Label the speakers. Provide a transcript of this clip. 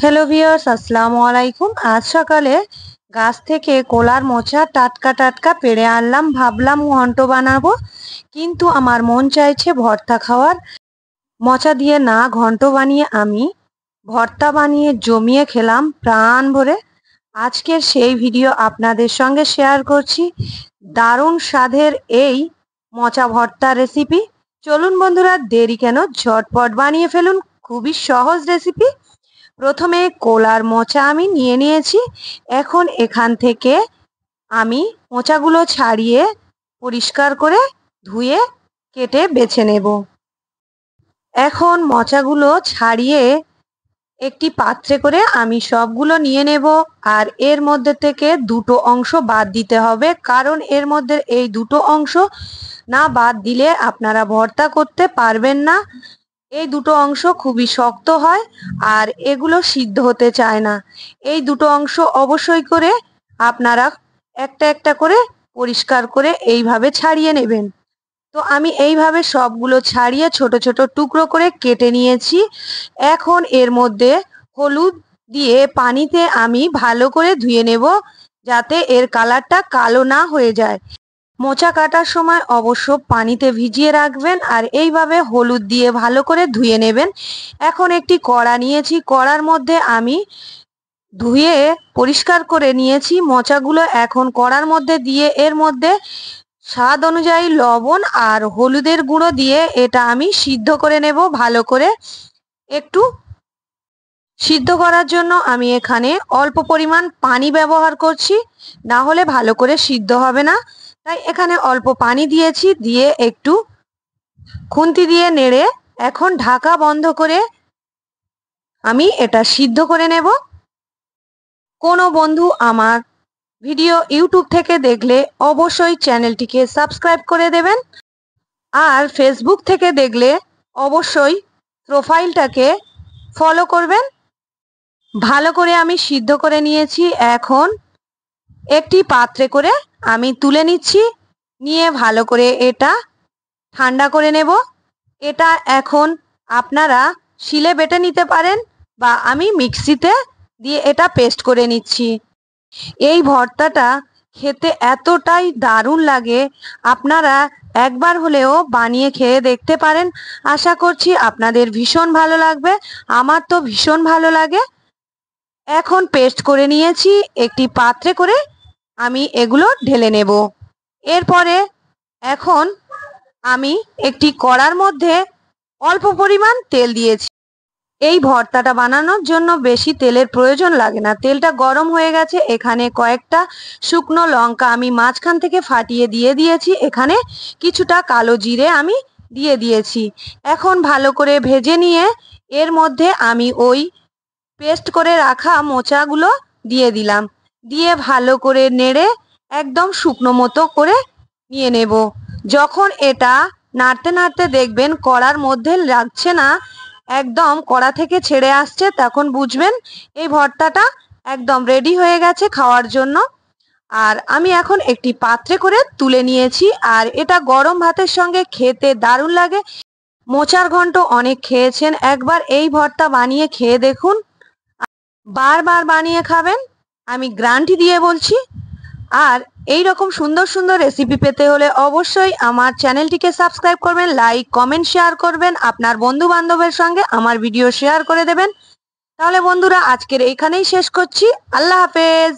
Speaker 1: Hello viewers, আসসালামু আলাইকুম। আজ সকালে গাছ থেকে কলার মোচা টাটকা টাটকা পেড়ে আনলাম, ভাবলাম ঘন্ট বানাবো, কিন্তু আমার মন চাইছে ভর্তা খাওয়ার। মোচা দিয়ে না ঘন্ট বানিয়ে আমি ভর্তা বানিয়ে জমিয়ে খেলাম প্রাণ ভরে। আজকের সেই ভিডিও আপনাদের সঙ্গে শেয়ার করছি। দারুণ স্বাদের এই মোচা ভর্তা রেসিপি। চলুন বন্ধুরা, দেরি কেন, ঝটপট বানিয়ে ফেলুন। খুবই সহজ রেসিপি। প্রথমে কলার মোচা আমি নিয়ে নিয়েছি। এখন এখান থেকে আমি মোচাগুলো ছাড়িয়ে পরিষ্কার করে ধুয়ে কেটে বেছে নেব। এখন মোচাগুলো ছাড়িয়ে একটি পাত্রে করে আমি সবগুলো নিয়ে নেব। আর এর মধ্যে থেকে দুটো অংশ বাদ দিতে হবে, কারণ এর মধ্যে এই দুটো অংশ না বাদ দিলে আপনারা ভর্তা করতে পারবেন না। এই দুটো অংশ খুবই শক্ত হয় আর এগুলো সিদ্ধ হতে চায় না। এই দুটো অংশ অবশ্যই করে আপনারা একটা একটা করে পরিষ্কার করে এইভাবে ছাড়িয়ে নেবেন। তো আমি এইভাবে সবগুলো ছাড়িয়ে ছোট ছোট টুকরো করে কেটে নিয়েছি। এখন এর মধ্যে হলুদ দিয়ে পানিতে আমি ভালো করে ধুয়ে নেব, যাতে এর কালারটা কালো না হয়ে যায়। মোচা কাটার সময় অবশ্য পানিতে ভিজিয়ে রাখবেন আর এইভাবে হলুদ দিয়ে ভালো করে ধুয়ে নেবেন। এখন একটি কড়া নিয়েছি, কড়ার মধ্যে আমি ধুয়ে পরিষ্কার করে নিয়েছি মোচাগুলো। এখন কড়ার মধ্যে দিয়ে এর মধ্যে স্বাদ অনুযায়ী লবণ আর হলুদের গুঁড়ো দিয়ে এটা আমি সিদ্ধ করে নেব ভালো করে। একটু সিদ্ধ করার জন্য আমি এখানে অল্প পরিমাণ পানি ব্যবহার করছি, না হলে ভালো করে সিদ্ধ হবে না। তাই এখানে অল্প পানি দিয়েছি, দিয়ে একটু খুন্তি দিয়ে নেড়ে এখন ঢাকা বন্ধ করে আমি এটা সিদ্ধ করে নেব। কোনো বন্ধু আমার ভিডিও ইউটিউব থেকে দেখলে অবশ্যই চ্যানেলটিকে সাবস্ক্রাইব করে দেবেন, আর ফেসবুক থেকে দেখলে অবশ্যই প্রোফাইলটাকে ফলো করবেন। ভালো করে আমি সিদ্ধ করে নিয়েছি। এখন একটি পাত্রে করে আমি তুলে নিচ্ছি, নিয়ে ভালো করে এটা ঠান্ডা করে নেব। এটা এখন আপনারা শিলে বেটে নিতে পারেন বা আমি মিক্সিতে দিয়ে এটা পেস্ট করে নিচ্ছি। এই ভর্তাটা খেতে এতটাই দারুণ লাগে, আপনারা একবার হলেও বানিয়ে খেয়ে দেখতে পারেন। আশা করছি আপনাদের ভীষণ ভালো লাগবে। আমার তো ভীষণ ভালো লাগে। এখন পেস্ট করে নিয়েছি, একটি পাত্রে করে আমি এগুলো ঢেলে নেব। এরপরে এখন আমি একটি কড়ার মধ্যে অল্প পরিমাণ তেল দিয়েছি। এই ভর্তাটা বানানোর জন্য বেশি তেলের প্রয়োজন লাগে না। তেলটা গরম হয়ে গেছে, এখানে কয়েকটা শুকনো লঙ্কা আমি মাঝখান থেকে ফাটিয়ে দিয়ে দিয়েছি। এখানে কিছুটা কালো জিরে আমি দিয়ে দিয়েছি। এখন ভালো করে ভেজে নিয়ে এর মধ্যে আমি ওই পেস্ট করে রাখা মোচাগুলো দিয়ে দিলাম। দিয়ে ভালো করে নেড়ে একদম শুকনো মতো করে নিয়ে নেব। যখন এটা নাড়তে নাড়তে দেখবেন কড়ার মধ্যে লাগছে না, একদম কড়া থেকে ছেড়ে আসছে, তখন বুঝবেন এই ভর্তাটা একদম রেডি হয়ে গেছে খাওয়ার জন্য। আর আমি এখন একটি পাত্রে করে তুলে নিয়েছি। আর এটা গরম ভাতের সঙ্গে খেতে দারুণ লাগে। মোচার ঘন্ট অনেক খেয়েছেন, একবার এই ভর্তা বানিয়ে খেয়ে দেখুন, বারবার বানিয়ে খাবেন, আমি গ্যারান্টি দিয়ে বলছি। আর এই রকম সুন্দর সুন্দর রেসিপি পেতে হলে অবশ্যই আমার চ্যানেলটিকে সাবস্ক্রাইব করবেন, লাইক কমেন্ট শেয়ার করবেন, আপনার বন্ধু বান্ধবের সঙ্গে আমার ভিডিও শেয়ার করে দেবেন। তাহলে বন্ধুরা, আজকের এইখানেই শেষ করছি। আল্লাহ হাফেজ।